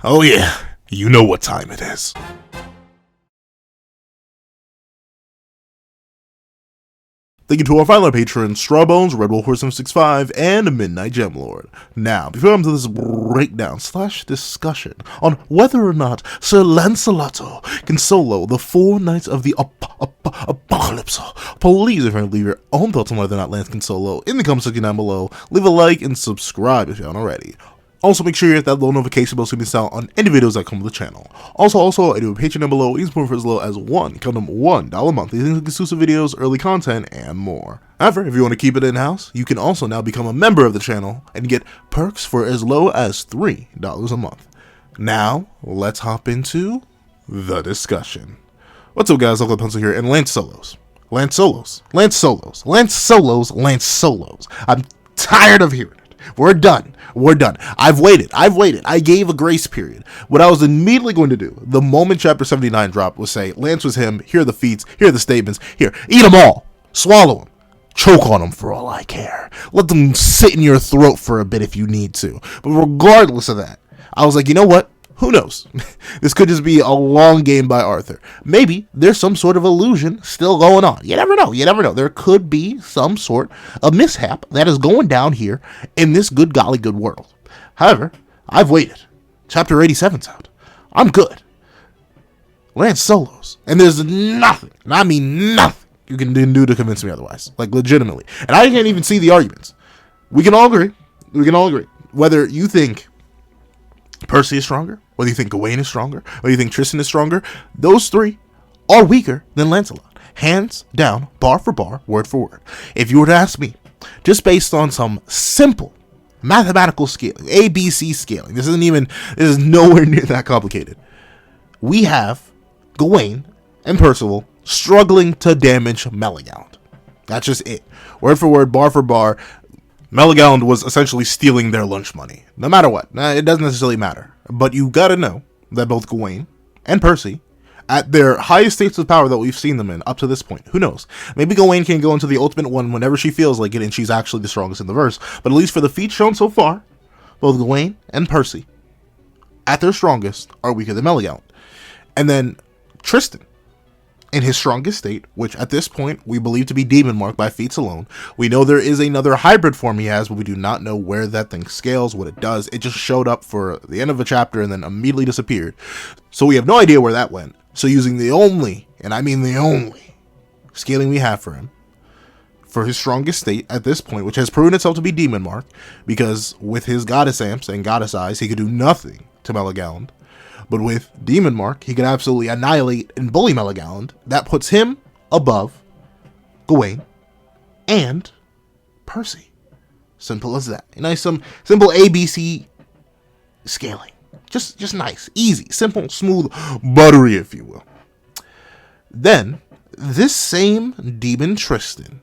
Oh yeah, you know what time it is. Thank you to our final patrons, Strawbones, Red Wolf 765, and Midnight Gemlord. Now, before we come to this breakdown / discussion on whether or not Sir Lancelot can solo the 4 Knights of the Apocalypse, please, if you leave your own thoughts on whether or not Lance can solo in the comment section down below. Leave a like and subscribe if you haven't already. Also, make sure you hit that little notification bell so you miss out on any videos that come to the channel. Also, I do a Patreon down below. You can support for as low as $1 a month. These things, exclusive videos, early content, and more. However, if you want to keep it in-house, you can also now become a member of the channel and get perks for as low as $3 a month. Now, let's hop into the discussion. What's up, guys? Uncle Pencil here, and Lance Solos. Lance Solos. Lance Solos. Lance Solos. Lance Solos. I'm tired of hearing it. We're done. I've waited. I gave a grace period. What I was immediately going to do, the moment chapter 79 dropped, was say, Lance was him, here are the feats, here are the statements, here, eat them all, swallow them, choke on them for all I care. Let them sit in your throat for a bit if you need to. But regardless of that, I was like, you know what? Who knows? This could just be a long game by Arthur. Maybe there's some sort of illusion still going on. You never know. There could be some sort of mishap that is going down here in this good golly good world. However, I've waited. Chapter 87's out. I'm good. Lance solos. And there's nothing, and I mean nothing, you can do to convince me otherwise. Like, legitimately. And I can't even see the arguments. We can all agree. Whether you think Percy is stronger, whether you think Gawain is stronger, whether you think Tristan is stronger, those 3 are weaker than Lancelot. Hands down, bar for bar, word for word. If you were to ask me, just based on some simple mathematical scaling, ABC scaling, this is nowhere near that complicated. We have Gawain and Percival struggling to damage Meleagant. That's just it. Word for word, bar for bar. Meleagant was essentially stealing their lunch money. No matter what. It doesn't necessarily matter. But you gotta know that both Gawain and Percy, at their highest states of power that we've seen them in up to this point, who knows? Maybe Gawain can go into the ultimate one whenever she feels like it, and she's actually the strongest in the verse. But at least for the feats shown so far, both Gawain and Percy, at their strongest, are weaker than Meleagant. And then Tristan, in his strongest state, which at this point we believe to be demon marked by feats alone. We know there is another hybrid form he has, but we do not know where that thing scales, what it does. It just showed up for the end of a chapter and then immediately disappeared. So we have no idea where that went. So using the only, and I mean the only, scaling we have for him, for his strongest state at this point, which has proven itself to be demon marked, because with his goddess amps and goddess eyes, he could do nothing to Meleagant. But with Demon Mark, he can absolutely annihilate and bully Meleagant. That puts him above Gawain and Percy. Simple as that. Nice, some simple ABC scaling. Just nice, easy, simple, smooth, buttery, if you will. Then, this same demon Tristan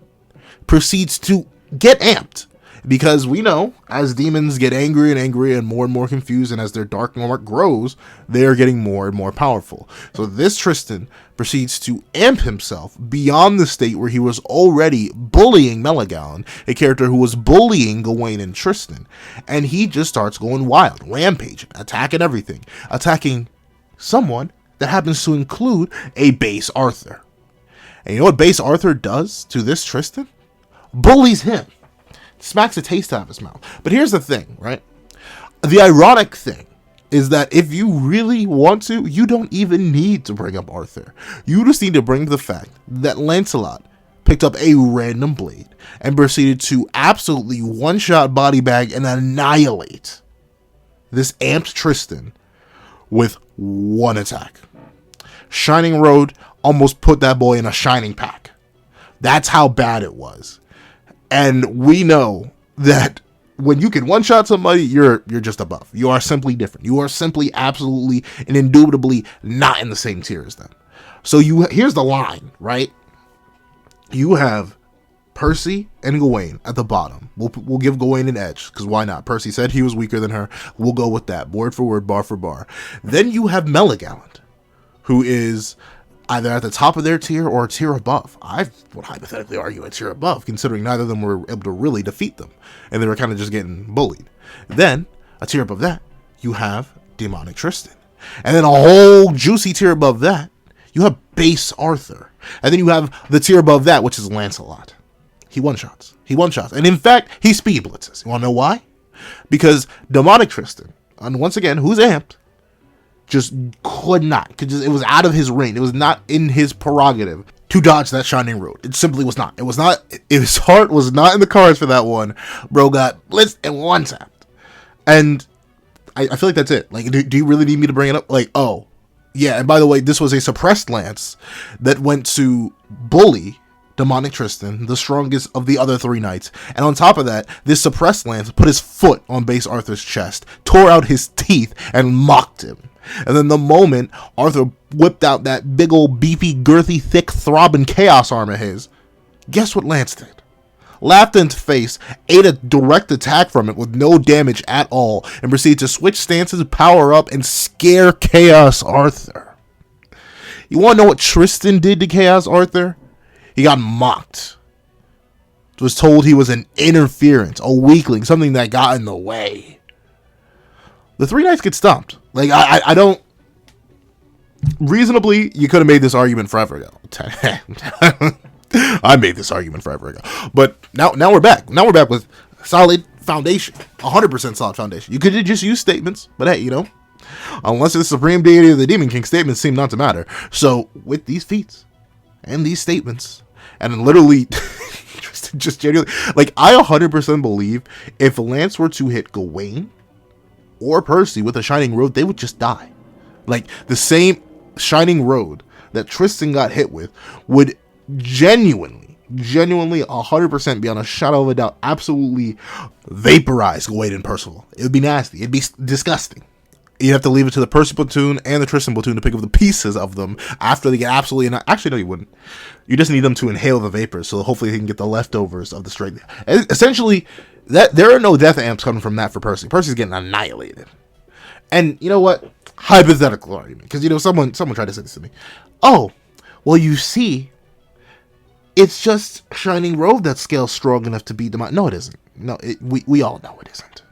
proceeds to get amped. Because we know, as demons get angry and more confused, and as their dark mark grows, they are getting more and more powerful. So this Tristan proceeds to amp himself beyond the state where he was already bullying Meleagant, a character who was bullying Gawain and Tristan. And he just starts going wild, rampaging, attacking everything. Attacking someone that happens to include a base Arthur. And you know what base Arthur does to this Tristan? Bullies him. Smacks a taste out of his mouth. But here's the thing, right? The ironic thing is that if you really want to, you don't even need to bring up Arthur. You just need to bring the fact that Lancelot picked up a random blade and proceeded to absolutely one-shot body bag and annihilate this amped Tristan with one attack. Shining Road almost put that boy in a shining pack. That's how bad it was. And we know that when you can one-shot somebody, you're just above. You are simply different. You are simply absolutely and indubitably not in the same tier as them. So here's the line, right? You have Percy and Gawain at the bottom. We'll give Gawain an edge, because why not? Percy said he was weaker than her. We'll go with that, word for word, bar for bar. Then you have Meleagant, who is either at the top of their tier or a tier above. I would hypothetically argue a tier above, considering neither of them were able to really defeat them, and they were kind of just getting bullied. Then, a tier above that, you have Demonic Tristan. And then a whole juicy tier above that, you have base Arthur. And then you have the tier above that, which is Lancelot. He one-shots. And in fact, he speed blitzes. You want to know why? Because Demonic Tristan, and once again, who's amped, just could not. It was out of his range. It was not in his prerogative to dodge that Shining Road. It simply was not. His heart was not in the cards for that one. Bro got blitzed and one-tapped. And I feel like that's it. Like, do you really need me to bring it up? Like, oh, yeah, and by the way, this was a suppressed lance that went to bully Demonic Tristan, the strongest of the other 3 knights. And on top of that, this suppressed lance put his foot on base Arthur's chest, tore out his teeth, and mocked him. And then the moment Arthur whipped out that big old beefy, girthy, thick, throbbing chaos arm of his, guess what Lance did? Laughed into face, ate a direct attack from it with no damage at all, and proceeded to switch stances, power up, and scare Chaos Arthur. You want to know what Tristan did to Chaos Arthur? He got mocked. Was told he was an interference, a weakling, something that got in the way. The 3 knights get stomped. Like, I don't... Reasonably, you could have made this argument forever ago. I made this argument forever ago. But now we're back. Now we're back with solid foundation. 100% solid foundation. You could have just used statements, but hey, unless it's the supreme deity of the Demon King, statements seem not to matter. So, with these feats and these statements, and then literally, just genuinely, like, I 100% believe if Lance were to hit Gawain or Percy with a Shining Road, they would just die. Like, the same Shining Road that Tristan got hit with would genuinely 100% beyond a shadow of a doubt absolutely vaporize Gawain and Percival. It would be nasty. It'd be disgusting. You'd have to leave it to the Percy platoon and the Tristan platoon to pick up the pieces of them after they get absolutely... Actually, no, you wouldn't. You just need them to inhale the vapors, so hopefully they can get the leftovers of the strength. Essentially, there are no death amps coming from that for Percy. Percy's getting annihilated. And you know what? Hypothetical argument. Because, someone tried to say this to me. Oh, well, you see, it's just Shining Road that scales strong enough to beat them out. No, it isn't. No, we all know it isn't.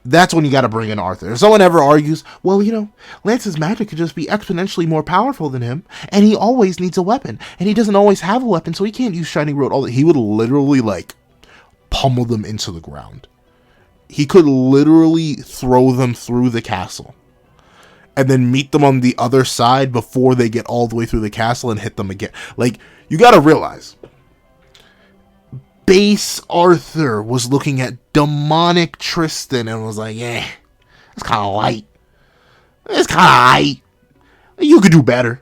That's when you got to bring in Arthur. If someone ever argues, well, Lance's magic could just be exponentially more powerful than him, and he always needs a weapon, and he doesn't always have a weapon, so he can't use Shining Road. He would literally, pummel them into the ground. He could literally throw them through the castle, and then meet them on the other side before they get all the way through the castle and hit them again. You got to realize, base Arthur was looking at Demonic Tristan and was like, yeah, that's kind of light. It's kind of light. You could do better.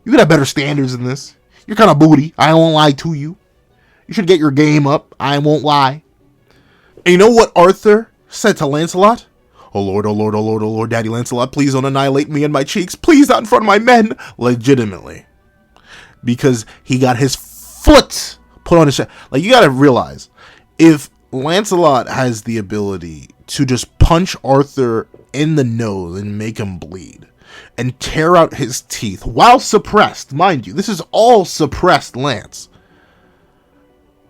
You could have better standards than this. You're kind of booty. I won't lie to you. You should get your game up. I won't lie. And you know what Arthur said to Lancelot? Oh Lord, oh Lord, oh Lord, oh Lord, Daddy Lancelot, please don't annihilate me and my cheeks. Please not in front of my men. Legitimately. Because he got his foot put on his chest. You gotta realize, if Lancelot has the ability to just punch Arthur in the nose and make him bleed, and tear out his teeth, while suppressed, mind you, this is all suppressed Lance,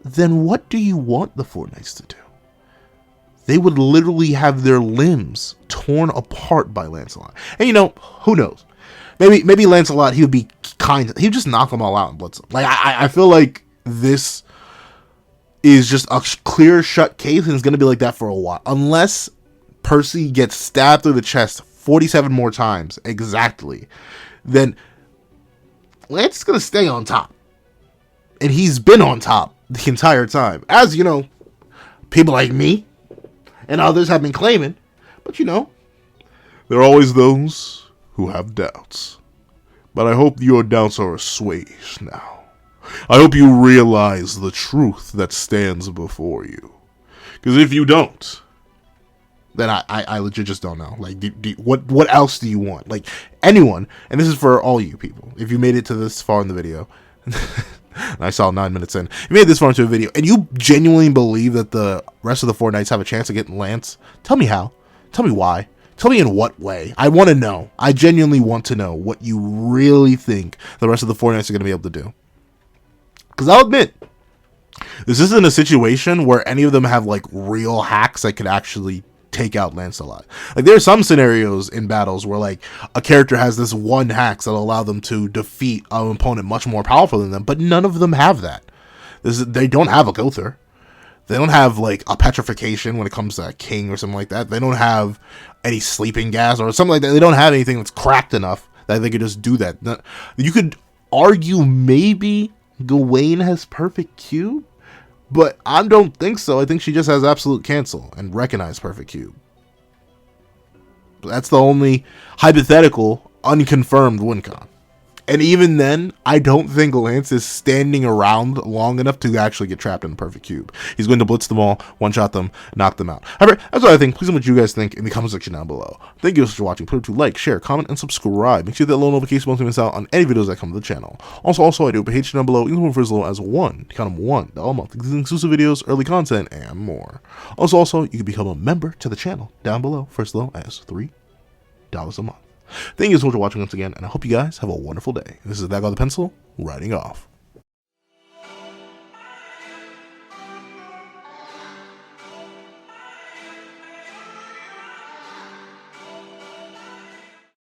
then what do you want the 4 knights to do? They would literally have their limbs torn apart by Lancelot. And who knows? Maybe Lancelot, he would be kind. He would just knock them all out and blitz them. I feel like this is just a clear shut case, and it's going to be like that for a while. Unless Percy gets stabbed through the chest 47 more times exactly, then Lance is going to stay on top. And he's been on top the entire time. As people like me and others have been claiming. But there are always those who have doubts. But I hope your doubts are assuaged now. I hope you realize the truth that stands before you. Because if you don't, then I legit just don't know. What else do you want? Anyone, and this is for all you people, if you made it to this far in the video, I saw 9 minutes in, you made this far into a video, and you genuinely believe that the rest of the 4 knights have a chance of getting Lance, tell me how. Tell me why. Tell me in what way. I want to know. I genuinely want to know what you really think the rest of the 4 knights are going to be able to do. Because I'll admit, this isn't a situation where any of them have real hacks that could actually take out Lancelot. Like, there are some scenarios in battles where, like, a character has this one hacks that'll allow them to defeat an opponent much more powerful than them, but none of them have that. They don't have a Gother. They don't have, like, a petrification when it comes to a king or something like that. They don't have any sleeping gas or something like that. They don't have anything that's cracked enough that they could just do that. You could argue maybe Gawain has perfect cube, but I don't think so. I think she just has absolute cancel and recognize perfect cube. But that's the only hypothetical, unconfirmed win con. And even then, I don't think Lance is standing around long enough to actually get trapped in the perfect cube. He's going to blitz them all, one-shot them, knock them out. However, that's what I think. Please let me know what you guys think in the comment section down below. Thank you so much for watching. Please do like, share, comment, and subscribe. Make sure that little notification bell to miss out on any videos that come to the channel. Also, I do a page down below. You can for as low as $1 a month. Exclusive videos, early content, and more. Also, you can become a member to the channel down below for as low as $3 a month. Thank you so much for watching once again, and I hope you guys have a wonderful day. This is That Guy with the Pencil, writing off.